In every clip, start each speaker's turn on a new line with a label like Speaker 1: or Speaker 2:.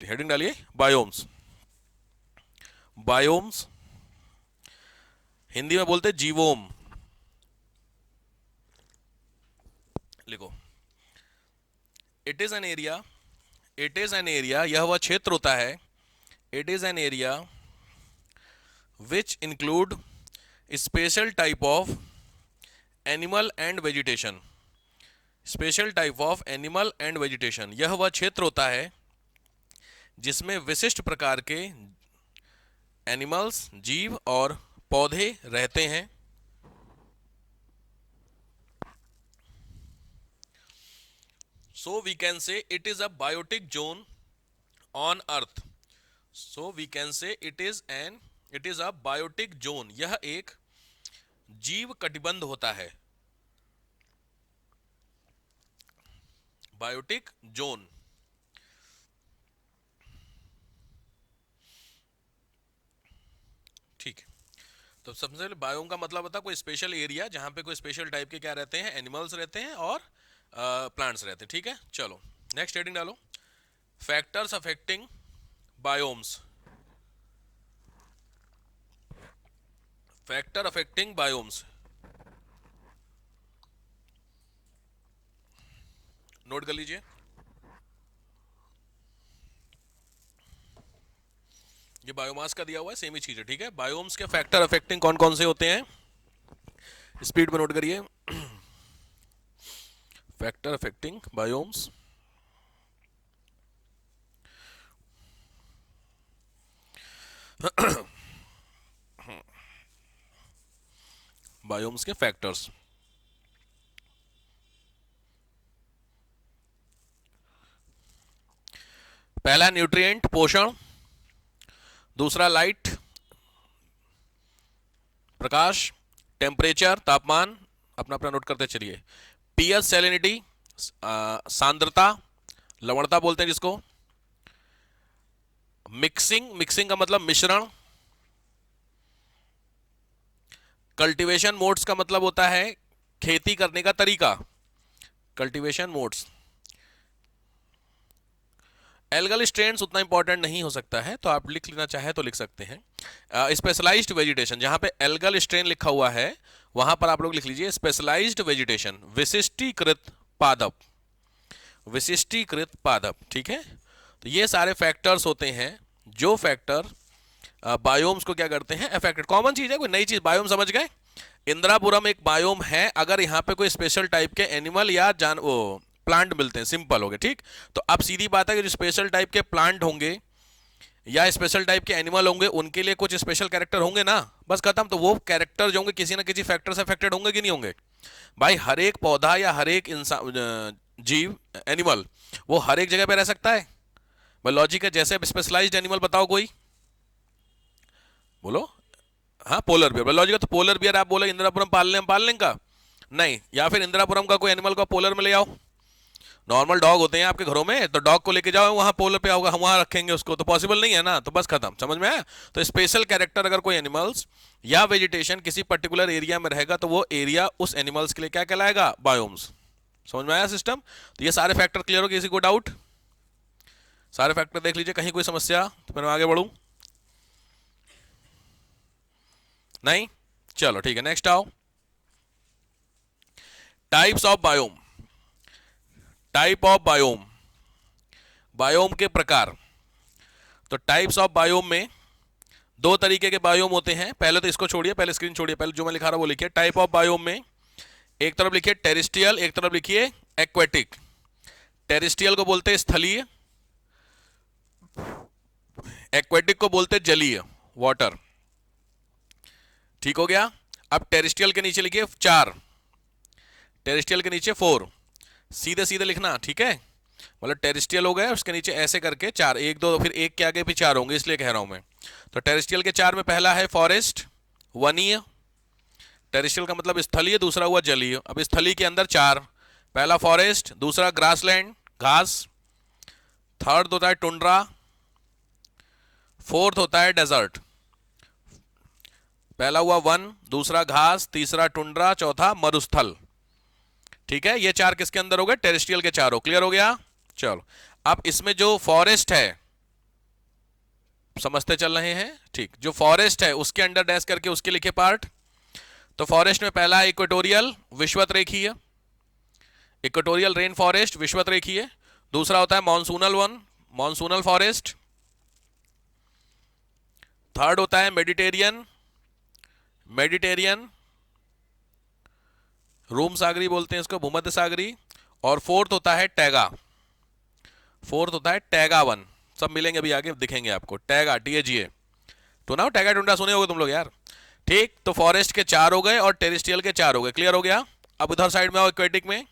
Speaker 1: Heading डालिए biomes. Biomes Hindi में बोलते जीवोम। लिखो, it is an area, it is an area, यह वह क्षेत्र होता है, it is an area which include special type of animal and vegetation. Special type of animal and vegetation, यह वह क्षेत्र होता है जिसमें विशिष्ट प्रकार के एनिमल्स, जीव और पौधे रहते हैं। So we can say it is a biotic zone on earth. So we can say it is a biotic zone, यह एक जीव कटिबंध होता है। Biotic zone. ठीक है, तो सबसे पहले बायोम का मतलब होता है कोई स्पेशल एरिया जहां पे कोई स्पेशल टाइप के क्या रहते हैं, एनिमल्स रहते हैं और प्लांट्स रहते हैं। ठीक है, चलो नेक्स्ट हेडिंग डालो, factors affecting biomes. Factor affecting biomes, note कर लीजिए। ये बायोमास का दिया हुआ है, सेम ही चीज है। ठीक है, बायोम्स के फैक्टर अफेक्टिंग कौन कौन से होते हैं, स्पीड में नोट करिए। फैक्टर अफेक्टिंग बायोम्स, बायोम्स के फैक्टर्स। पहला न्यूट्रिएंट पोषण, दूसरा लाइट प्रकाश, टेम्परेचर तापमान, अपना अपना नोट करते चलिए। पीएच सैलिनिटी सांद्रता, लवणता बोलते हैं जिसको। मिक्सिंग, मिक्सिंग का मतलब मिश्रण। कल्टीवेशन मोड्स का मतलब होता है खेती करने का तरीका, कल्टीवेशन मोड्स। एल्गल स्ट्रेन्स उतना इंपॉर्टेंट नहीं हो सकता है, तो आप लिख लेना चाहे तो लिख सकते हैं। स्पेशलाइज्ड वेजिटेशन, जहां पे एल्गल स्ट्रेन लिखा हुआ है वहां पर आप लोग लिख लीजिए स्पेशलाइज्ड वेजिटेशन, विशिष्टीकृत पादप, विशिष्टीकृत पादप। ठीक है, तो ये सारे फैक्टर्स होते हैं जो फैक्टर बायोम्स को क्या करते हैं, अफेक्टेड। कॉमन चीज है, कोई नई चीज, बायोम समझ गए। इंदिरापुरम एक बायोम है, अगर यहाँ पे कोई स्पेशल टाइप के एनिमल या जान वो प्लांट मिलते हैं, सिंपल हो गए। ठीक, तो अब सीधी बात है कि जो स्पेशल टाइप के प्लांट होंगे या स्पेशल टाइप के एनिमल होंगे उनके लिए कुछ स्पेशल कैरेक्टर होंगे ना, बस खत्म। तो वो कैरेक्टर जो होंगे किसी ना किसी फैक्टर से अफेक्टेड होंगे कि नहीं होंगे। भाई हर एक पौधा या हर एक इंसान, जीव, एनिमल, वो हर एक जगह पे रह सकता है। भाई लॉजिक है, जैसे स्पेशलाइज्ड एनिमल बताओ कोई, बोलो। हाँ, पोलर बियर, लॉजिक है। तो पोलर बियर आप बोले इंदिरापुरम पाल लें का, नहीं, या फिर इंदिरापुरम का कोई एनिमल को पोलर में ले आओ। नॉर्मल डॉग होते हैं आपके घरों में, तो डॉग को लेके जाओ वहां पोलर पे आओगे, हम वहां रखेंगे उसको, तो पॉसिबल नहीं है ना, तो बस खत्म, समझ में आया। तो स्पेशल कैरेक्टर अगर कोई एनिमल्स या वेजिटेशन किसी पर्टिकुलर एरिया में रहेगा तो वो एरिया उस एनिमल्स के लिए क्या कहलाएगा, बायोम्स। समझ में आया सिस्टम। तो ये सारे फैक्टर क्लियर हो, किसी को डाउट, सारे फैक्टर देख लीजिए, कहीं कोई समस्या तो फिर मैं आगे बढ़ूं, नहीं। चलो ठीक है, नेक्स्ट आओ, types of biome. Type of biome, biome के प्रकार। तो टाइप्स ऑफ बायोम में दो तरीके के बायोम होते हैं। पहले तो इसको छोड़िए, पहले स्क्रीन छोड़िए, पहले जो मैं लिखा रहा वो लिखिए। टाइप ऑफ बायोम में एक तरफ लिखिए टेरेस्ट्रियल, एक तरफ लिखिए एक्वेटिक। टेरेस्ट्रियल को बोलते हैं स्थलीय, एक्वेटिक को बोलते हैं जलीय, वाटर। ठीक हो गया। अब टेरेस्ट्रियल के नीचे लिखिए 4, टेरेस्ट्रियल के नीचे 4, सीधे सीधे लिखना, ठीक है। मतलब टेरेस्ट्रियल हो गया, उसके नीचे ऐसे करके 4, 1 2, फिर एक के आगे भी 4 होंगे, इसलिए कह रहा हूं मैं। तो टेरेस्ट्रियल के 4 में पहला है फॉरेस्ट, वनीय। टेरेस्ट्रियल का मतलब स्थलीय, दूसरा हुआ जलीय। अब स्थलीय के अंदर 4, पहला फॉरेस्ट, दूसरा ग्रासलैंड, घास, थर्ड होता है टुंड्रा, फोर्थ होता है डेजर्ट। पहला हुआ वन, दूसरा घास, तीसरा टुंड्रा, चौथा मरुस्थल। ठीक है, ये 4 किसके अंदर हो गए, टेरेस्ट्रियल के 4 हो। क्लियर हो गया। चलो अब इसमें जो फॉरेस्ट है, समझते चल रहे हैं? ठीक, जो फॉरेस्ट है उसके अंडर डैश करके उसके लिखे पार्ट। तो फॉरेस्ट में पहला इक्वेटोरियल विषुवत रेखीय, इक्वेटोरियल रेन फॉरेस्ट विषुवत रेखीय। दूसरा होता है monsoonal one, monsoonal forest. Third होता है मेडिटेरियन, मेडिटेरियन रूम सागरी बोलते हैं इसको, भूमध्य सागरी। और फोर्थ होता है टैगा, फोर्थ होता है टैगा वन। सब मिलेंगे अभी आगे दिखेंगे आपको, टैगा TAGA। तो ना टैगा टुंडा सुने होगे तुम लोग यार। ठीक, तो फॉरेस्ट के 4 हो गए और टेरेस्ट्रियल के 4 हो गए, क्लियर हो गया। अब उधर साइड में आओ एक्वेटिक में।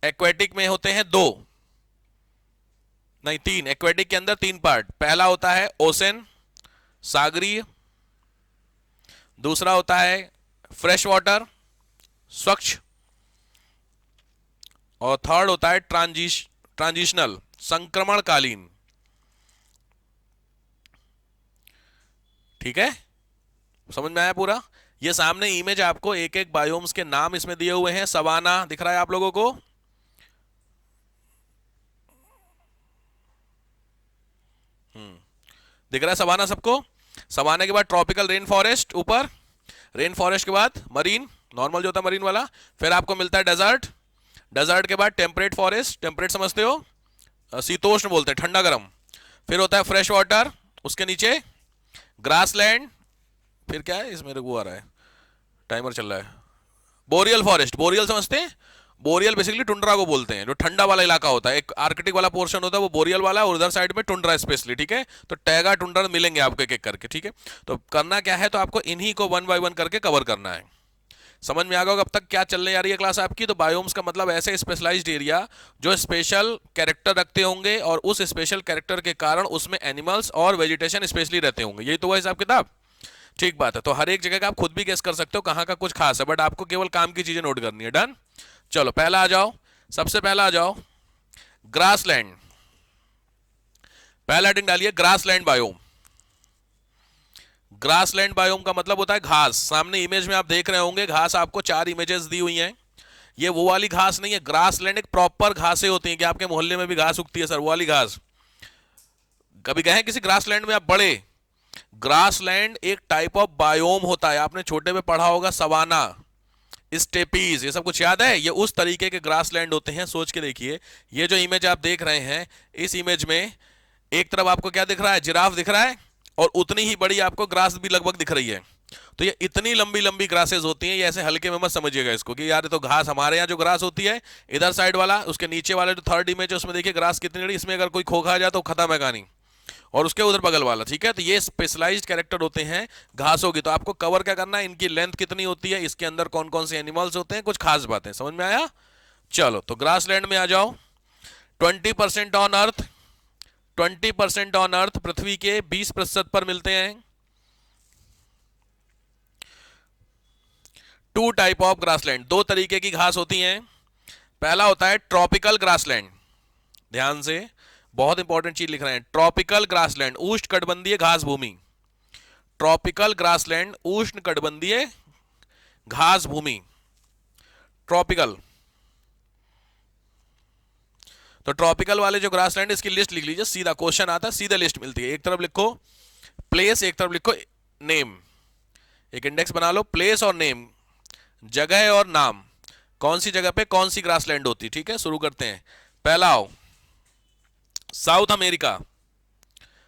Speaker 1: एक्वेटिक में होते हैं 2 नहीं 3, एक्वेटिक के अंदर 3 पार्ट। पहला होता है ओशन, सागरीय। दूसरा होता है फ्रेश वाटर, स्वच्छ। और थर्ड होता है ट्रांजिशनल, संक्रमणकालीन। ठीक है, समझ में आया पूरा? ये सामने इमेज आपको एक एक बायोम्स के नाम इसमें दिए हुए हैं। सवाना दिख रहा है आप लोगों को? दिख रहा है सवाना सबको? सवाना के बाद ट्रॉपिकल रेन फॉरेस्ट ऊपर, रेन फॉरेस्ट के बाद मरीन, नॉर्मल जो होता है मरीन वाला। फिर आपको मिलता है डेजर्ट, डेजर्ट के बाद टेम्परेट फॉरेस्ट, टेम्परेट समझते हो, शीतोष्ण बोलते हैं, ठंडा गर्म। फिर होता है फ्रेश वाटर, उसके नीचे ग्रासलैंड। फिर क्या है इसमें, वो आ रहा है टाइमर चल रहा है, बोरियल फॉरेस्ट। बोरियल समझते हैं? बोरियल बेसिकली टुंड्रा को बोलते हैं, जो ठंडा वाला इलाका होता है। एक आर्कटिक वाला पोर्शन होता है वो बोरियल वाला, और उधर साइड में टुंड्रा स्पेशली। ठीक है, तो टैगा टुंड्रा मिलेंगे आपको एक एक करके। ठीक है, तो करना क्या है, तो आपको इन्हीं को 1 बाय 1 करके कवर करना है। समझ में आ गया अब तक क्या चलने जा रही है क्लास आपकी? तो बायोम्स का मतलब ऐसे स्पेशलाइज्ड एरिया जो स्पेशल कैरेक्टर रखते होंगे, और उस स्पेशल कैरेक्टर के कारण उसमें एनिमल्स और वेजिटेशन स्पेशली रहते होंगे। यही तो हुआ हिसाब किताब। ठीक बात है, तो हर एक जगह का आप खुद भी गेस कर सकते हो कहाँ का कुछ खास है, बट आपको केवल काम की चीजें नोट करनी है। डन? चलो पहला आ जाओ, सबसे पहला आ जाओ ग्रासलैंड। पहला हेडिंग डालिए ग्रासलैंड बायोम। ग्रासलैंड बायोम का मतलब होता है घास। सामने इमेज में आप देख रहे होंगे घास, आपको 4 इमेजेस दी हुई हैं। ये वो वाली घास नहीं है, ग्रासलैंड एक प्रॉपर घासें होती हैं कि आपके मोहल्ले में भी घास उगती है सर, वो वाली घास। कभी गए किसी ग्रासलैंड में आप? बड़े ग्रासलैंड एक टाइप ऑफ बायोम होता है, आपने छोटे में पढ़ा होगा, सवाना, स्टेपीज, ये सब कुछ याद है? ये उस तरीके के ग्रासलैंड होते हैं। सोच के देखिए, ये जो इमेज आप देख रहे हैं, इस इमेज में एक तरफ आपको क्या दिख रहा है? जिराफ दिख रहा है, और उतनी ही बड़ी आपको ग्रास भी लगभग दिख रही है। तो ये इतनी लंबी लंबी ग्रासेस होती हैं, ये ऐसे हल्के में मत समझिएगा इसको कि यार ये तो घास, हमारे यहाँ जो ग्रास होती है इधर साइड वाला, उसके नीचे वाला जो थर्ड इमेज है उसमें देखिए ग्रास कितनी बड़ी, इसमें अगर कोई खो खा जाए तो खत्म है कहानी। और उसके उधर बगल वाला, ठीक है, तो ये स्पेशलाइज्ड कैरेक्टर होते हैं घासों की। तो आपको कवर क्या करना है, इनकी लेंथ कितनी होती है, इसके अंदर कौन कौन से एनिमल्स होते हैं, कुछ खास बातें। समझ में आया? चलो तो ग्रासलैंड में आ जाओ। 20% ऑन अर्थ, 20% ऑन अर्थ, पृथ्वी के 20% पर मिलते हैं। 2 टाइप ऑफ ग्रासलैंड, 2 तरीके की घास होती हैं। पहला होता है ट्रॉपिकल ग्रासलैंड, ध्यान से बहुत इंपॉर्टेंट चीज लिख रहे हैं, ट्रॉपिकल ग्रासलैंड, उष्णकटिबंधीय घास भूमि। ट्रॉपिकल ग्रासलैंड, उष्णकटिबंधीय घास भूमि, ट्रॉपिकल। तो ट्रॉपिकल वाले जो ग्रासलैंड, इसकी लिस्ट लिख लीजिए, सीधा क्वेश्चन आता है, सीधा लिस्ट मिलती है। एक तरफ लिखो प्लेस, एक तरफ लिखो नेम, एक इंडेक्स बना लो, प्लेस और नेम, जगह और नाम, कौन सी जगह पे कौन सी ग्रासलैंड होती। ठीक है, शुरू करते हैं। पहला आओ साउथ अमेरिका।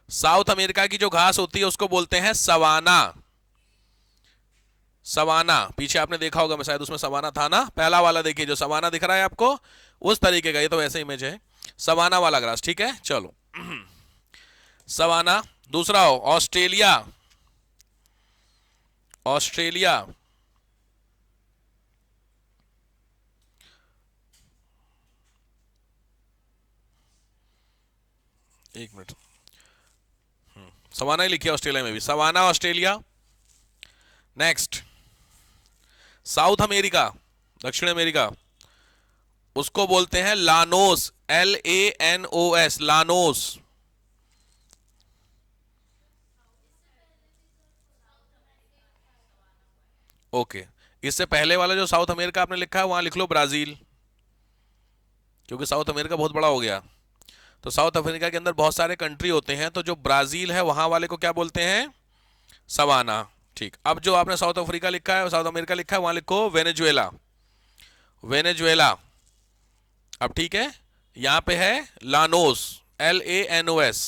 Speaker 1: साउथ अमेरिका की जो घास होती है उसको बोलते हैं सवाना। सवाना, पीछे आपने देखा होगा, मैं शायद उसमें सवाना था ना, पहला वाला देखिए जो सवाना दिख रहा है आपको, उस तरीके का, ये तो वैसे इमेज है, सवाना वाला ग्रास। ठीक है, चलो सवाना। दूसरा हो ऑस्ट्रेलिया। ऑस्ट्रेलिया, एक मिनट, सवाना ही लिखिए ऑस्ट्रेलिया में भी, savanna Australia. Next South America, दक्षिण अमेरिका, उसको बोलते हैं लानोस, LANOS, लानोस। ओके, इससे पहले वाला जो साउथ अमेरिका आपने लिखा है वहां लिख लो ब्राजील, क्योंकि साउथ अमेरिका बहुत बड़ा हो गया। तो साउथ अफ्रीका के अंदर बहुत सारे कंट्री होते हैं, तो जो ब्राजील है वहां वाले को क्या बोलते हैं? सवाना। ठीक, अब जो आपने साउथ अफ्रीका लिखा है, साउथ अमेरिका लिखा है, वहां लिखो वेनेजुएला। वेनेजुएला। अब ठीक है, यहां पे है लानोस, LANOS।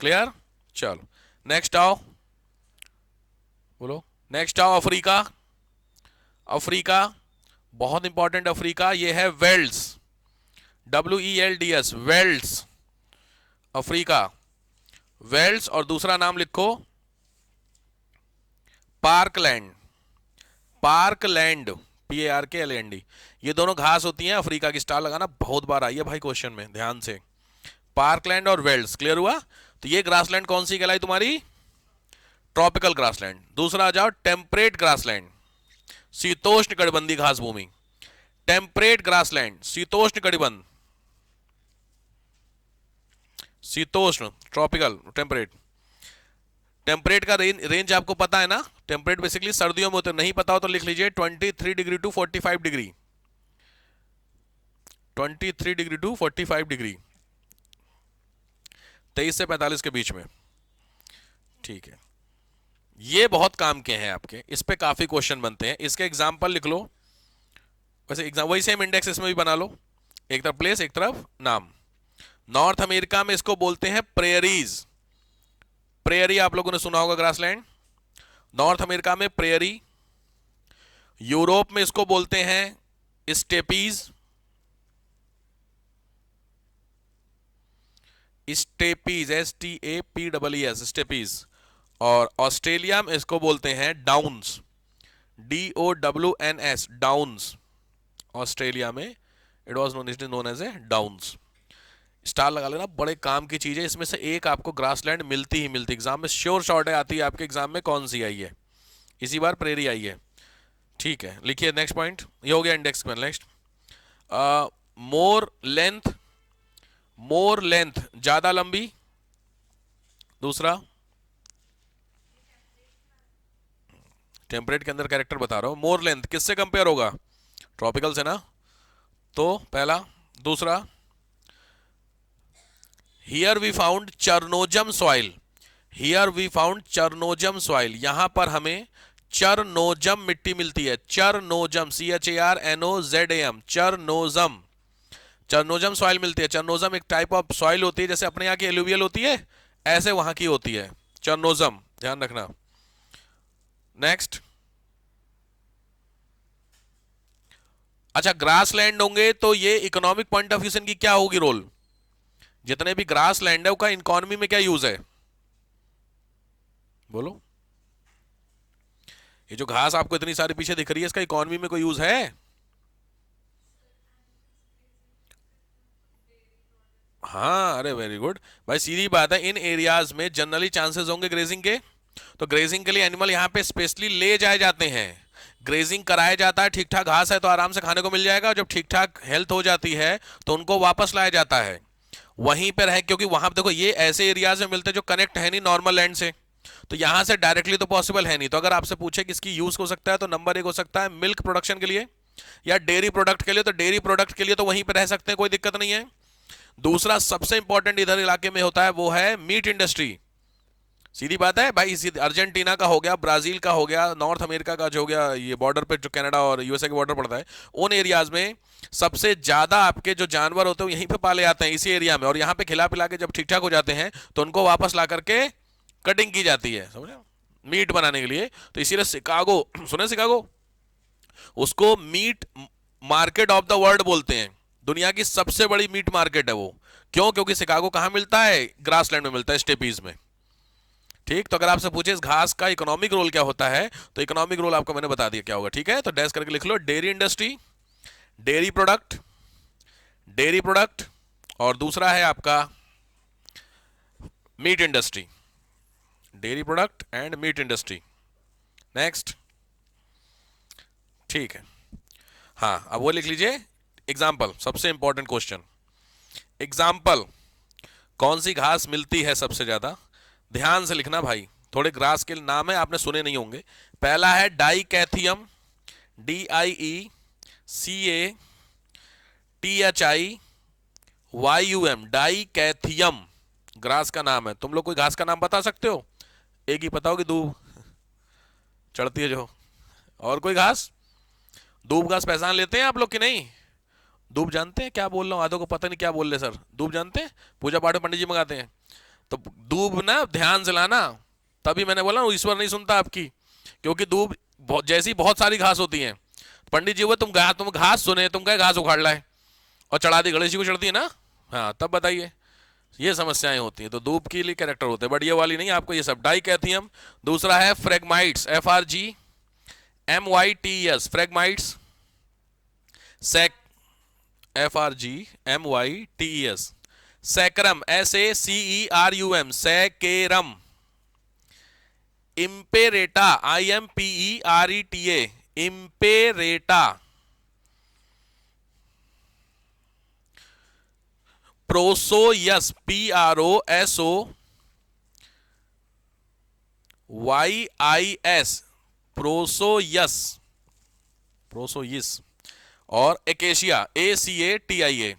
Speaker 1: क्लियर? चलो नेक्स्ट आओ, बोलो नेक्स्ट आओ। अफ्रीका। अफ्रीका बहुत इंपॉर्टेंट, अफ्रीका ये है Wales, WELDS, Wales, Africa, Wales. और दूसरा नाम लिखो पार्कलैंड, पार्कलैंड, PARKLAND। ये दोनों घास होती हैं अफ्रीका की, स्टार लगाना, बहुत बार आई है भाई क्वेश्चन में, ध्यान से। पार्कलैंड और वेल्स, क्लियर हुआ? तो ये ग्रासलैंड कौन सी कहलाई तुम्हारी? Tropical grassland. दूसरा आ जाओ टेम्परेट ग्रासलैंड, शीतोष्ण कटिबंधीय घास भूमि। टेम्परेट ग्रासलैंड, शीतोष्ण कटिबंध, शीतोष्ण, ट्रॉपिकल, टेम्परेट। टेम्परेट का रेंज आपको पता है ना? टेम्परेट बेसिकली सर्दियों में होते हैं, नहीं पता हो तो लिख लीजिए 23 degree to 45 degree, 23 degree to 45 degree, 23 से 45 के बीच में। ठीक है, ये बहुत काम के हैं आपके, इस पे काफी क्वेश्चन बनते हैं, इसके एग्जाम्पल लिख लो। वैसे एग्जाम वही सेम इंडेक्स इसमें भी बना लो, एक तरफ प्लेस एक तरफ नाम। नॉर्थ अमेरिका में इसको बोलते हैं प्रेयरीज, प्रेयरी आप लोगों ने सुना होगा, ग्रासलैंड। नॉर्थ अमेरिका में प्रेयरी। यूरोप में इसको बोलते हैं स्टेपीज, स्टेपीज, STAPEES, स्टेपीज। और ऑस्ट्रेलिया में इसको बोलते हैं डाउन्स, DOWNS, डाउन्स। ऑस्ट्रेलिया में it was known as a downs. Star लगा लेना, बड़े काम की चीज है, इसमें से एक आपको ग्रासलैंड मिलती ही मिलती, एग्जाम में श्योर शॉर्ट है, आती है आपके एग्जाम में, कौन सी आई है? इसी बार प्रेरी आई है। ठीक है, लिखिए नेक्स्ट पॉइंट, ये हो गया इंडेक्स में। नेक्स्ट, मोर लेंथ, मोर लेंथ, ज्यादा लंबी। दूसरा, टेम्परेट के अंदर कैरेक्टर बता रहा हूं, मोर लेंथ किससे कंपेयर होगा? ट्रॉपिकल से ना, तो पहला। दूसरा, here we found chernozem soil, here we found chernozem soil, यहां पर हमें चरनोजम मिट्टी मिलती है, चरनोजम, CHARNOZAM, चरनोजम, चरनोजम सॉइल मिलती है। चरनोजम एक टाइप ऑफ सॉइल होती है, जैसे अपने यहाँ की एलुवियल होती है, ऐसे वहां की होती है चरनोजम, ध्यान रखना। नेक्स्ट, अच्छा ग्रासलैंड होंगे तो ये इकोनॉमिक पॉइंट ऑफ व्यू से इनकी क्या होगी रोल? जितने भी ग्रास लैंड है उसका इकोनॉमी में क्या यूज है? बोलो, ये जो घास आपको इतनी सारी पीछे दिख रही है, इसका इकोनॉमी में कोई यूज है? हाँ, अरे वेरी गुड भाई, सीधी बात है, इन एरियाज में जनरली चांसेस होंगे ग्रेजिंग के, तो ग्रेजिंग के लिए एनिमल यहाँ पे स्पेशली ले जाए जाते हैं, ग्रेजिंग कराया जाता है, ठीक ठाक घास है तो आराम से खाने को मिल जाएगा, जब ठीक ठाक हेल्थ हो जाती है तो उनको वापस लाया जाता है वहीं पर रहे, क्योंकि वहां पे देखो ये ऐसे एरियाज में मिलते हैं जो कनेक्ट है नहीं नॉर्मल लैंड से, तो यहां से डायरेक्टली तो पॉसिबल है नहीं। तो अगर आपसे पूछे कि इसकी यूज हो सकता है, तो नंबर 1 हो सकता है मिल्क प्रोडक्शन के लिए या डेयरी प्रोडक्ट के लिए, तो डेयरी प्रोडक्ट के लिए तो वहीं पर रह सकते हैं, कोई दिक्कत नहीं है। दूसरा सबसे इंपॉर्टेंट इधर इलाके में होता है वो है मीट इंडस्ट्री, सीधी बात है भाई, अर्जेंटीना का हो गया, ब्राजील का हो गया, नॉर्थ अमेरिका का जो हो गया, ये बॉर्डर पे जो कनाडा और USA के बॉर्डर पड़ता है, उन एरियाज में सबसे ज्यादा आपके जो जानवर होते हैं यहीं पे पाले जाते हैं, इसी एरिया में, और यहाँ पे खिला पिला के जब ठीक ठाक हो जाते हैं तो उनको वापस ला करके कटिंग की जाती है, समझे, मीट बनाने के लिए। तो इसीलिए शिकागो, सुने शिकागो, उसको meat market of the world बोलते हैं, दुनिया की सबसे बड़ी मीट मार्केट है वो। क्यों? क्योंकि शिकागो कहां मिलता है? ग्रासलैंड में मिलता है, स्टेपीज में। ठीक, तो अगर आपसे पूछे इस घास का इकोनॉमिक रोल क्या होता है, तो इकोनॉमिक रोल आपको मैंने बता दिया क्या होगा, ठीक है, तो डैश करके लिख लो, dairy industry, dairy product, dairy product, और दूसरा है आपका meat industry, dairy product and meat industry. Next, ठीक है, हाँ अब वो लिख लीजिए एग्जाम्पल, सबसे इंपॉर्टेंट क्वेश्चन, एग्जाम्पल, कौन सी घास मिलती है सबसे ज्यादा? ध्यान से लिखना भाई, थोड़े ग्रास के नाम है आपने सुने नहीं होंगे। पहला है डाइकैथियम, DIECATHI, YUM, डाइकैथियम ग्रास का नाम है। तुम लोग कोई घास का नाम बता सकते हो? एक ही पता होगी, दूब चढ़ती है जो। और कोई घास? दूब घास पहचान लेते हैं आप लोग कि नहीं? दूब जानते हैं? क्या बोल रहा हूँ, आधो को पता नहीं क्या बोल रहे सर। दूब जानते हैं? पूजा पाठ में पंडित जी मंगाते हैं तो दूब ना ध्यान से लाना। तभी मैंने बोला ना ईश्वर नहीं सुनता आपकी, क्योंकि दूब जैसी बहुत सारी घास होती हैं। पंडित जी वो तुम घास सुने, तुम कहे घास उखाड़ लाए और चढ़ा दी, गणेश जी को चढ़ती है ना, हाँ तब बताइए। ये समस्याएं होती हैं, तो धूप के लिए कैरेक्टर होते हैं, बट ये वाली नहीं आपको ये सब। डाइकैथियम। दूसरा है फ्रेगमाइट्स, FRGMYTES, फ्रेगमाइट्स। सेक, FRGMYTES। Saccharum, SACERUM, Saccharum. Imperata, IMPERETA, Imperata. Prosopis, PROSOYIS, Prosopis, Prosopis. और एकेशिया, ACATIA,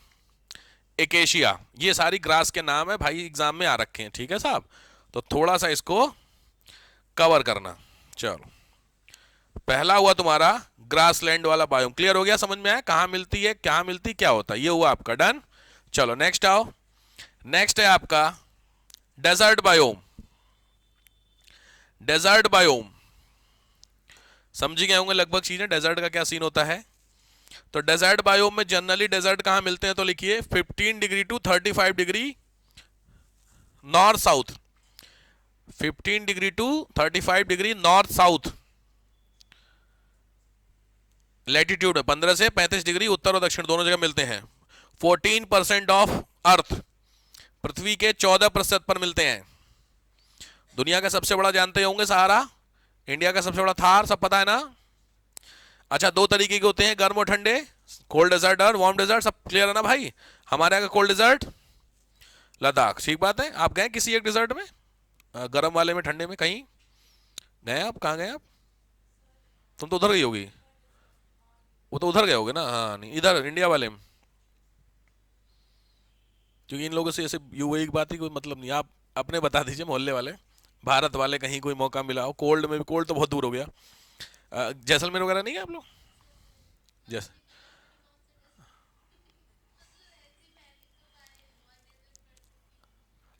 Speaker 1: एकेशिया। ये सारी ग्रास के नाम है भाई, एग्जाम में आ रखे हैं, ठीक है साहब? तो थोड़ा सा इसको कवर करना। चलो, पहला हुआ तुम्हारा ग्रासलैंड वाला बायोम, क्लियर हो गया? समझ में आया कहां मिलती है, क्या मिलती, क्या होता है? ये हुआ आपका डन। चलो नेक्स्ट आओ। नेक्स्ट है आपका डेजर्ट बायोम। डेजर्ट बायोम समझी गए होंगे लगभग चीजें, डेजर्ट का क्या सीन होता है। तो डेजर्ट बायोम में जनरली डेजर्ट कहां मिलते हैं, तो लिखिए 15 degree to 35 degree north south. 15 degree to 35 degree north south latitude है। 15 से 35 डिग्री उत्तर और दक्षिण दोनों जगह मिलते हैं। 14% ऑफ अर्थ, पृथ्वी के 14% पर मिलते हैं। दुनिया का सबसे बड़ा जानते होंगे सहारा, इंडिया का सबसे बड़ा थार, सब पता है ना? अच्छा, दो तरीके के होते हैं, गर्म और ठंडे, कोल्ड डेजर्ट और वार्म डेजर्ट, सब क्लियर है ना भाई? हमारे यहाँ का कोल्ड डेजर्ट लद्दाख, ठीक बात है। आप गए किसी एक डेजर्ट में, गर्म वाले में, ठंडे में कहीं गए आप? कहाँ गए आप? तुम तो उधर गई होगी, वो तो उधर गए होगे ना। हाँ नहीं, इधर इंडिया वाले में, क्योंकि इन लोगों से ऐसे यूएई की बात ही कोई मतलब नहीं। आप अपने बता दीजिए मोहल्ले वाले, भारत वाले, कहीं कोई मौका मिला हो। कोल्ड में भी, कोल्ड तो बहुत दूर हो गया। जैसलमेर वगैरह नहीं है आप लोग? जैस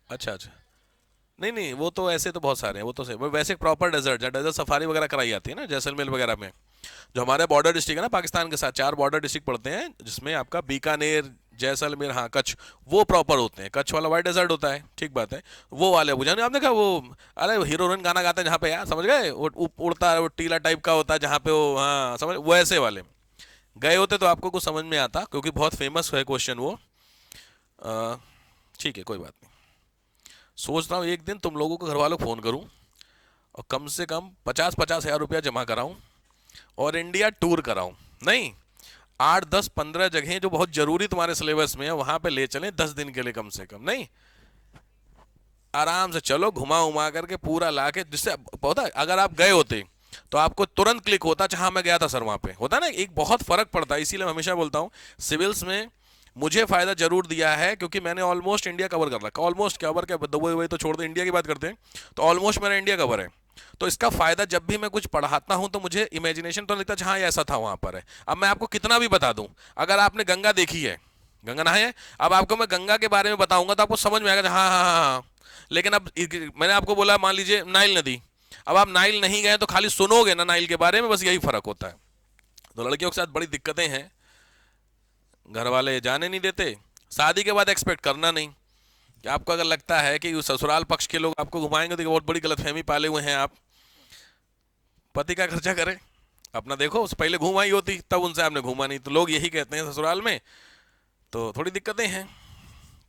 Speaker 1: अच्छा अच्छा, नहीं नहीं, वो तो ऐसे तो बहुत सारे हैं, वो तो सही, वो वैसे प्रॉपर डेजर्ट, जहाँ डेजर्ट सफारी वगैरह कराई जाती है ना जैसलमेर वगैरह में। जो हमारे बॉर्डर डिस्ट्रिक्ट है ना पाकिस्तान के साथ, 4 बॉर्डर डिस्ट्रिक्ट पड़ते हैं, जिसमें आपका बीकानेर, जैसलमेर, हाँ कच्छ, वो प्रॉपर होते हैं। कच्छ वाला वाइट डेजर्ट होता है, ठीक बात है। वो वाले बुझा नहीं आपने कहा, वो अरे हीरो हीरोइन गाना गाते हैं जहाँ पे, यार समझ गए, वो उड़ता है, वो टीला टाइप का होता है जहाँ पे वो, हाँ समझ, वैसे वाले गए होते तो आपको कुछ समझ में आता, क्योंकि बहुत फेमस है क्वेश्चन वो। अ, ठीक है, कोई बात नहीं। सोच रहा हूँ एक दिन तुम लोगों को घर वालों को फ़ोन करूँ और कम से कम 50-50 हज़ार रुपया जमा कराऊँ और इंडिया टूर कराऊँ। नहीं, 8-10-15 जगहें जो बहुत जरूरी तुम्हारे सिलेबस में है, वहां पे ले चलें 10 दिन के लिए कम से कम। नहीं, आराम से चलो, घुमा उमा करके पूरा ला के, जिससे पता है अगर आप गए होते तो आपको तुरंत क्लिक होता, अच्छा हाँ मैं गया था सर वहां पे, होता ना, एक बहुत फर्क पड़ता है। इसीलिए मैं हमेशा बोलता हूँ सिविल्स में मुझे फायदा जरूर दिया है, क्योंकि मैंने ऑलमोस्ट इंडिया कवर कर रखा। ऑलमोस्ट कवर क्या, दुबई वही तो छोड़ दो, इंडिया की बात करते हैं तो ऑलमोस्ट मेरा इंडिया कवर है। तो इसका फायदा, जब भी मैं कुछ पढ़ाता हूं तो मुझे इमेजिनेशन तो लगता है हाँ ऐसा था वहां पर है। अब मैं आपको कितना भी बता दूं, अगर आपने गंगा देखी है, गंगा नहाए है, अब आपको मैं गंगा के बारे में बताऊंगा तो आपको समझ में आएगा हाँ हाँ हाँ हाँ। लेकिन अब मैंने आपको बोला, मान लीजिए नाइल नदी, अब आप नाइल नहीं गए तो खाली सुनोगे ना नाइल के बारे में, बस यही फर्क होता है। तो लड़कियों के साथ बड़ी दिक्कतें हैं, घर वाले जाने नहीं देते। शादी के बाद एक्सपेक्ट करना नहीं, कि आपको अगर लगता है कि ससुराल पक्ष के लोग आपको घुमाएंगे तो बहुत बड़ी गलतफहमी पाले हुए हैं आप। पति का खर्चा करे, अपना देखो, उससे पहले घूम आई होती तब उनसे आपने घूमा नहीं, तो लोग यही कहते हैं ससुराल में। तो थोड़ी दिक्कतें हैं।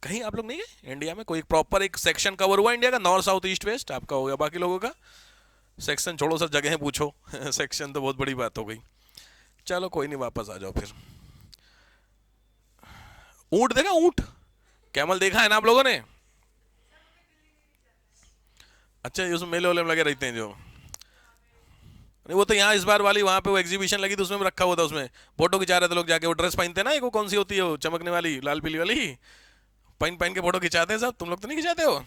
Speaker 1: कहीं आप लोग नहीं गए इंडिया में? कोई प्रॉपर एक सेक्शन कवर हुआ इंडिया का, नॉर्थ साउथ ईस्ट वेस्ट आपका हो गया, बाकी लोगों का सेक्शन छोड़ो सर, जगह पूछो सेक्शन तो बहुत बड़ी बात हो गई। चलो कोई नहीं, वापस आ जाओ फिर। ऊंट देखा, ऊंट, कैमल देखा है ना आप लोगों ने? अच्छा, उसमें मेले वेले में लगे रहते हैं जो, नहीं वो तो यहाँ इस बार वाली वहाँ पे वो एग्जीबिशन लगी थी, उसमें भी रखा हुआ था, उसमें फोटो खिंचा रहे थे लोग जाके। वो ड्रेस पहनते हैं ना, एक वो कौन सी होती है वो चमकने वाली, लाल पीली वाली, पहन पहन के फोटो खिंचाते हैं सब, तुम लोग तो नहीं खिंचाते हो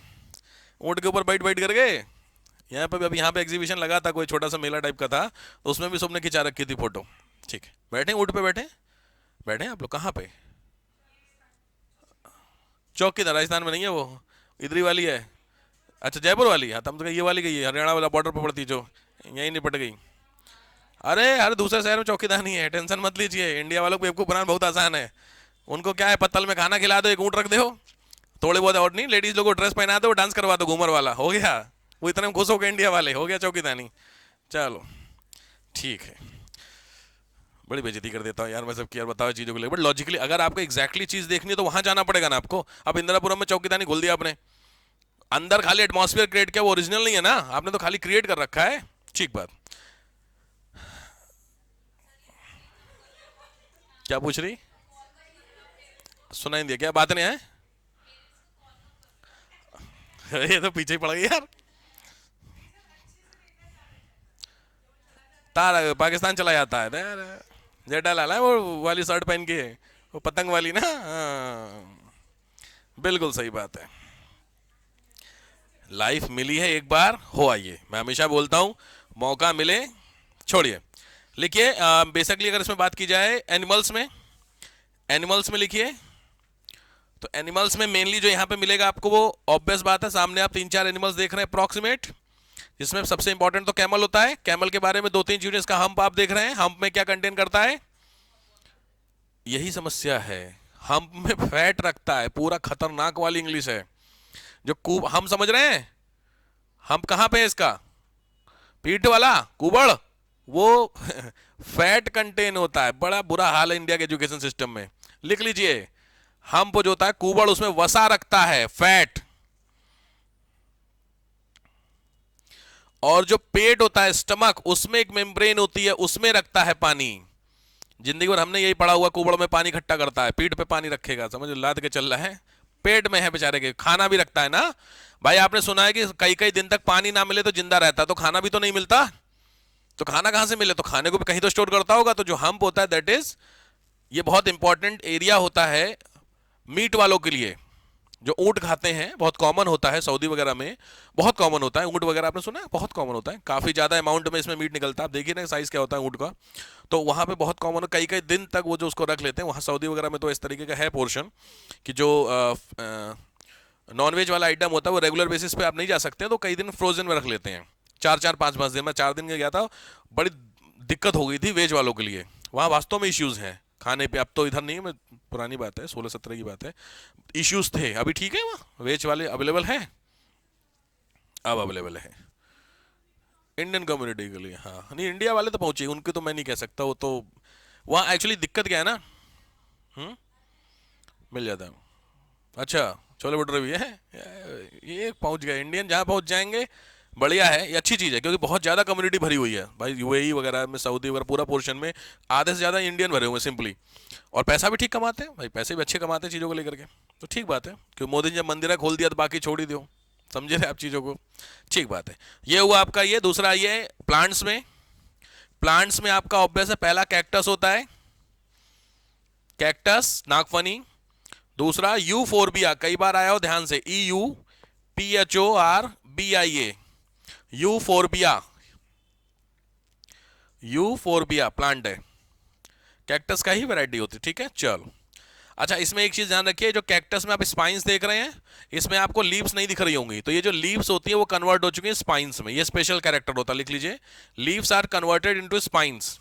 Speaker 1: ऊँट के ऊपर बैठ बैठ करके? यहाँ पे भी अभी यहाँ पे एग्जीबिशन लगा था, कोई छोटा सा मेला टाइप का था, तो उसमें भी सबने खिंचा रखी थी फोटो। ठीक है, बैठे ऊँट पे बैठे, बैठे हैं आप लोग कहाँ पे? चौक किधर? राजस्थान में नहीं है वो, इधर ही वाली है। अच्छा जयपुर वाली, हाँ तब तो ये वाली गई है, हरियाणा वाला बॉर्डर पर पड़ती जो, यहीं निपट गई। अरे हर दूसरे शहर में चौकीदार नहीं है, टेंशन मत लीजिए, इंडिया वालों को बेवकूफ़ बनाना बहुत आसान है। उनको क्या है, पत्तल में खाना खिला दो, एक ऊँट रख दो, थोड़े बहुत और नहीं, लेडीज लोगों को ड्रेस पहना दो, डांस करवा दो घूमर वाला, हो गया। वो इतने में खुश हो गए इंडिया वाले, हो गया चौकीदानी। चलो ठीक है, बड़ी बेइज्जती कर देता हूँ यार मैं सबकी यार, बताओ चीज़ों को लेकर। बट लॉजिकली अगर आपको एग्जैक्टली चीज़ देखनी है तो वहां जाना पड़ेगा ना आपको। अब इंदिरापुरम में चौकीदानी खोल दिया आपने, अंदर खाली एटमॉस्फेयर क्रिएट किया, वो ओरिजिनल नहीं है ना, आपने तो खाली क्रिएट कर रखा है। ठीक बात। क्या पूछ रही? सुनाई नहीं दिया, क्या बात नहीं है? ये तो पीछे ही पड़ गई यार। तार पाकिस्तान चला जाता है यार, जेठालाल है वो वाली शर्ट पहन के, वो पतंग वाली ना, हाँ, बिल्कुल सही बात है। लाइफ मिली है एक बार, हो आइए, मैं हमेशा बोलता हूँ मौका मिले छोड़िए। लिखिए बेसिकली अगर इसमें बात की जाए एनिमल्स में, एनिमल्स में लिखिए, तो एनिमल्स में मेनली जो यहाँ पे मिलेगा आपको वो ऑब्वियस बात है, सामने आप 3-4 एनिमल्स देख रहे हैं अप्रॉक्सीमेट, जिसमें सबसे इंपॉर्टेंट तो कैमल होता है। कैमल के बारे में 2-3 यूनिट्स का हम्प आप देख रहे हैं, हम्प में क्या कंटेन करता है? यही समस्या है, हम्प में फैट रखता है, पूरा खतरनाक वाली इंग्लिश है। जो कूब हम समझ रहे हैं, हम्प कहाँ पे है इसका? पीठ वाला कुबड़, वो फैट कंटेन होता है। बड़ा बुरा हाल है इंडिया के एजुकेशन सिस्टम में। लिख लीजिए, हम्प जो होता है कुबड़, उसमें वसा रखता है, फैट। और जो पेट होता है स्टमक, उसमें एक मेम्ब्रेन होती है, उसमें रखता है पानी। जिंदगी भर हमने यही पढ़ा हुआ, कुबड़ में पानी इकट्ठा करता है, पीठ पे पानी रखेगा, समझ लाद के चल रहा है। पेट में है बेचारे के, खाना भी रखता है ना भाई। आपने सुना है कि कई कई दिन तक पानी ना मिले तो जिंदा रहता, तो खाना भी तो नहीं मिलता, तो खाना कहां से मिले? तो खाने को भी कहीं तो स्टोर करता होगा। तो जो हम्प होता है दैट इज, ये बहुत इंपॉर्टेंट एरिया होता है मीट वालों के लिए। जो ऊँट खाते हैं, बहुत कॉमन होता है सऊदी वगैरह में, बहुत कॉमन होता है ऊँट वगैरह, आपने सुना है? बहुत कॉमन होता है, काफ़ी ज़्यादा अमाउंट में इसमें मीट निकलता है। आप देखिए ना साइज़ क्या होता है ऊँट का, तो वहाँ पे बहुत कॉमन है, कई कई दिन तक वो जो उसको रख लेते हैं। वहाँ सऊदी वगैरह में तो इस तरीके का है पोर्शन कि जो नॉनवेज वाला आइटम होता है वो रेगुलर बेसिस पे आप नहीं जा सकते, तो कई दिन फ्रोजन में रख लेते हैं, 4-4 5-5 दिन। मैं 4 दिन का गया था, बड़ी दिक्कत हो गई थी वेज वालों के लिए, वहाँ वास्तव में इश्यूज़ हैं खाने पे। अब तो इधर नहीं है, मैं पुरानी बात है, 16-17 की बात है, इश्यूज थे। अभी ठीक है, वहाँ वेज वाले अवेलेबल हैं, अब अवेलेबल है इंडियन कम्युनिटी के लिए। हाँ नहीं, इंडिया वाले तो पहुंचे, उनके तो मैं नहीं कह सकता, वो तो वहाँ एक्चुअली दिक्कत क्या है ना, हम्म, मिल जाता है। अच्छा, छोले भटूरे भी है, ये पहुंच गए इंडियन, जहाँ पहुंच जाएंगे बढ़िया है, ये अच्छी चीज़ है, क्योंकि बहुत ज़्यादा कम्युनिटी भरी हुई है भाई, यूएई वगैरह में, सऊदी वगैरह पूरा पोर्शन में आधे से ज़्यादा इंडियन भरे हुए हैं सिंपली। और पैसा भी ठीक कमाते हैं भाई, पैसे भी अच्छे कमाते हैं चीज़ों को लेकर के, तो ठीक बात है। क्योंकि मोदी ने जब मंदिर खोल दिया तो बाकी छोड़ ही दो, समझे रहे आप चीज़ों को, ठीक बात है। ये हुआ आपका ये। दूसरा ये प्लांट्स में, प्लांट्स में आपका ऑब्वियस है, पहला कैक्टस होता है, कैक्टस नागफनी। दूसरा यूफोरबिया, कई बार आया हो ध्यान से, EUPHORBIA, यूफोरबिया, यूफोरबिया प्लांट है, कैक्टस का ही वैरायटी होती है, ठीक है। चलो अच्छा, इसमें एक चीज ध्यान रखिए, जो कैक्टस में आप स्पाइंस देख रहे हैं, इसमें आपको लीव्स नहीं दिख रही होंगी, तो ये जो लीव्स होती है वो कन्वर्ट हो चुकी है स्पाइंस में, ये स्पेशल कैरेक्टर होता है, लिख लीजिए, leaves are converted into spines.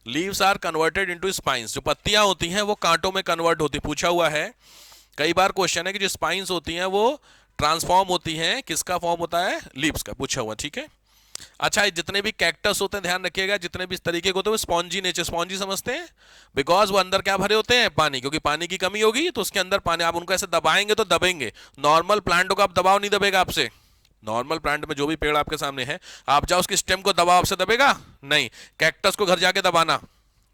Speaker 1: Leaves are converted into spines, जो पत्तियां होती हैं वो कांटों में कन्वर्ट होती, पूछा हुआ है कई बार क्वेश्चन है कि जो स्पाइंस होती हैं वो ट्रांसफॉर्म होती हैं, किसका फॉर्म होता है? लीव्स का, पूछा हुआ, ठीक है। अच्छा, जितने भी कैक्टस होते हैं ध्यान रखिएगा, जितने भी इस तरीके के होते हैं वो स्पॉन्जी नेचर, स्पॉन्जी समझते हैं, बिकॉज वो अंदर क्या भरे होते हैं? पानी, क्योंकि पानी की कमी होगी तो उसके अंदर पानी, आप उनको ऐसे दबाएंगे तो दबेंगे। नॉर्मल प्लांटों का आप दबाव नहीं दबेगा आपसे, नॉर्मल प्लांट में जो भी पेड़ आपके सामने है, आप जाओ उसकी स्टेम को दबाओ, आपसे दबेगा नहीं। कैक्टस को घर जाके दबाना,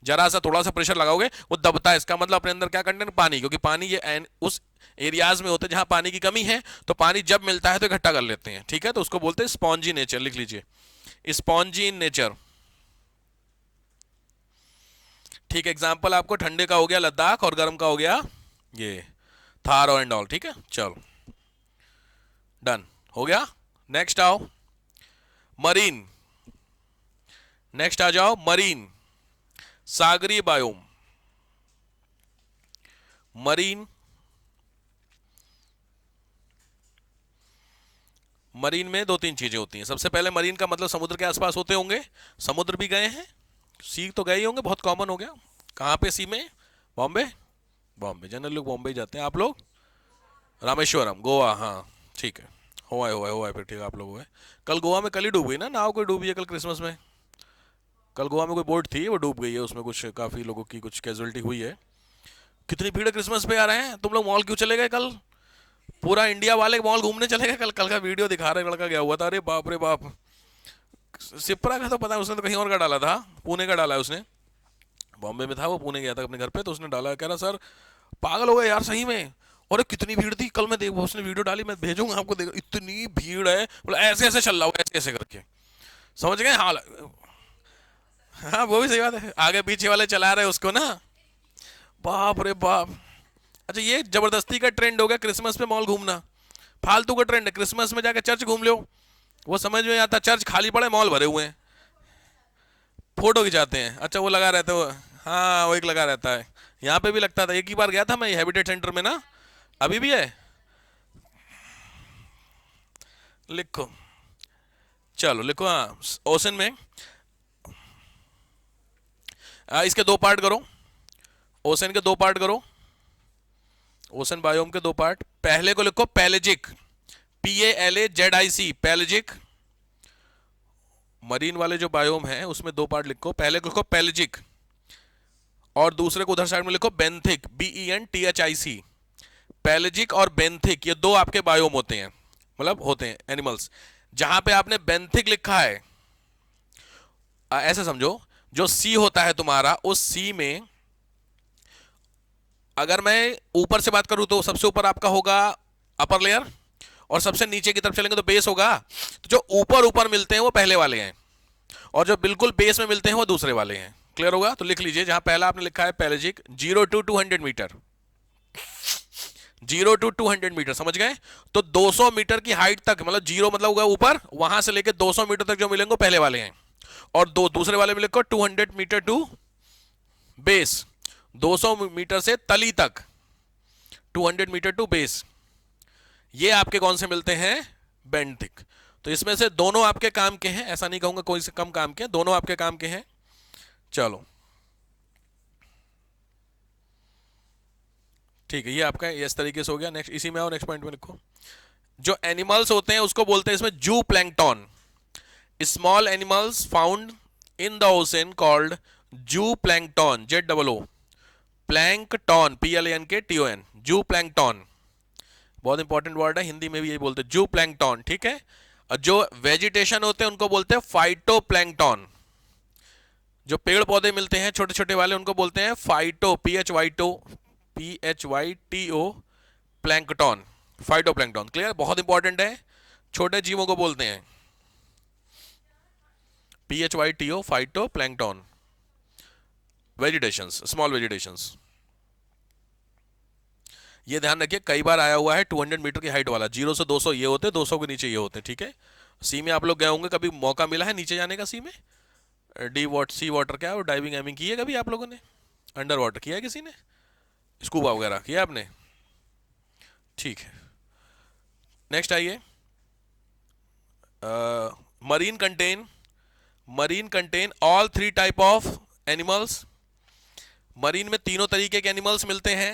Speaker 1: जरा सा थोड़ा सा प्रेशर लगाओगे वो दबता है, इसका मतलब अपने अंदर क्या कंटेंट? पानी, क्योंकि पानी ये उस एरियाज में होते हैं जहां पानी की कमी है, तो पानी जब मिलता है तो इकट्ठा कर लेते हैं, ठीक है, तो उसको बोलते हैं स्पॉन्जी नेचर, लिख लीजिए, स्पॉन्जी इन नेचर। ठीक, एग्जाम्पल आपको ठंडे का हो गया लद्दाख और गर्म का हो गया ये थार और एंड ऑल। ठीक है, चलो डन हो गया। नेक्स्ट आओ मरीन, नेक्स्ट आ जाओ मरीन, सागरीय बायोम। मरीन, मरीन में दो तीन चीजें होती हैं। सबसे पहले मरीन का मतलब समुद्र के आसपास होते होंगे, समुद्र भी गए हैं, सी तो गए ही होंगे, बहुत कॉमन हो गया। कहाँ पे सी में? बॉम्बे, बॉम्बे जनरल लोग बॉम्बे ही जाते हैं। आप लोग रामेश्वरम, गोवा, हाँ ठीक है, हुआ है फिर ठीक है, आप लोग हुए। कल गोवा में कल ही डूब गई ना नाव, कोई डूबी है कल क्रिसमस में। कल गोवा में कोई बोट थी वो डूब गई है, उसमें कुछ काफी लोगों की कुछ कैजुअलिटी हुई है। कितनी भीड़ है क्रिसमस पे आ रहे हैं तुम लोग, मॉल क्यों चले गए कल? पूरा इंडिया वाले मॉल घूमने चले गए कल। कल का वीडियो दिखा रहे लड़का गया हुआ था, अरे बाप रे बाप। सिप्रा का तो पता है, उसने तो कहीं और का डाला था, पुणे का डाला है उसने। बॉम्बे में था वो, पुणे गया था अपने घर पे, तो उसने डाला, कह रहा सर पागल हो गए यार सही में। और कितनी भीड़ थी कल, मैं देख उसने वीडियो डाली, मैं भेजूंगा आपको, देखो इतनी भीड़ है, बोला ऐसे ऐसे चल रहा हूँ, ऐसे ऐसे करके, समझ गए हाल। हाँ वो भी सही बात है, आगे पीछे वाले चला रहे उसको ना, बाप रे बाप। अच्छा ये जबरदस्ती का ट्रेंड हो गया क्रिसमस पे मॉल घूमना, फालतू का ट्रेंड है। क्रिसमस में जाकर चर्च घूम लो, वो समझ में आता, चर्च खाली पड़े मॉल भरे हुए हैं, फोटो खिंचाते हैं। अच्छा वो लगा रहता है वो, हाँ वो एक लगा रहता है, यहाँ पे भी लगता था, एक ही बार गया था मैं हैबिटेट सेंटर में ना, अभी भी है, लिखो, चलो लिखो, हाँ ओशन में। इसके दो पार्ट करो, ओशन के दो पार्ट करो, ओशन बायोम के दो पार्ट। पहले को लिखो पैलेजिक, PALAZIC, पैलेजिक। मरीन वाले जो बायोम है उसमें दो पार्ट लिखो, पहले को लिखो पैलेजिक और दूसरे को उधर साइड में लिखो बेंथिक, BENTHIC। पैलेजिक और बेंथिक ये दो आपके बायोम होते हैं, मतलब होते हैं एनिमल्स। जहां पे आपने बेंथिक लिखा है, ऐसे समझो जो सी होता है तुम्हारा, उस सी में अगर मैं ऊपर से बात करूं तो सबसे ऊपर आपका होगा अपर लेयर, और सबसे नीचे की तरफ चलेंगे तो बेस होगा। तो जो ऊपर ऊपर मिलते हैं वो पहले वाले हैं, और जो बिल्कुल बेस में मिलते हैं वो दूसरे वाले हैं। क्लियर होगा? तो लिख लीजिए, जहां पहला आपने लिखा है पैलेजिक, 0 to 200 मीटर, 0 to 200 मीटर, समझ गए? तो 200 मीटर की हाइट तक, मतलब 0 मतलब होगा ऊपर, वहां से लेकर 200 मीटर तक जो मिलेंगे पहले वाले हैं, और दो दूसरे वाले में लिखो 200 मीटर टू बेस, 200 मीटर से तली तक, 200 मीटर टू बेस। ये आपके कौन से मिलते हैं? बेंथिक। तो इसमें से दोनों आपके काम के हैं, ऐसा नहीं कहूंगा कोई से कम काम के, दोनों आपके काम के हैं। चलो ठीक है, ये आपका इस तरीके से हो गया। नेक्स्ट इसी में और नेक्स्ट पॉइंट में लिखो, जो एनिमल्स होते हैं उसको बोलते हैं इसमें जू plankton, small animals found in the ocean called जू प्लैंकटन, ZOO, प्लैंकटन, PLANKTON, जू प्लैंकटन। बहुत इंपॉर्टेंट वर्ड है, हिंदी में भी यही बोलते हैं जू प्लैंकटन, ठीक है। और जो वेजिटेशन होते हैं उनको बोलते हैं फाइटो प्लैंकटन, जो पेड़ पौधे मिलते हैं छोटे छोटे वाले उनको बोलते हैं phyto, PHYTO plankton, phyto plankton. Clear? बहुत इंपॉर्टेंट है, छोटे जीवों को बोलते हैं PHYTO, phyto plankton, vegetations, small vegetations. ये ध्यान रखिए, कई बार आया हुआ है 200 मीटर की हाइट वाला, 0 से 200 ये होते हैं, 200 के नीचे ये होते हैं, ठीक है। सी में आप लोग गए होंगे, कभी मौका मिला है नीचे जाने का सी में? सी वाटर क्या है, डाइविंग एमिंग की है कभी आप लोगों ने? अंडर वाटर किया है किसी ने? स्कूबा वगैरह किया आपने? ठीक है, नेक्स्ट आइए। Marine contain all 3 type of animals. Marine में तीनों तरीके के एनिमल्स मिलते हैं,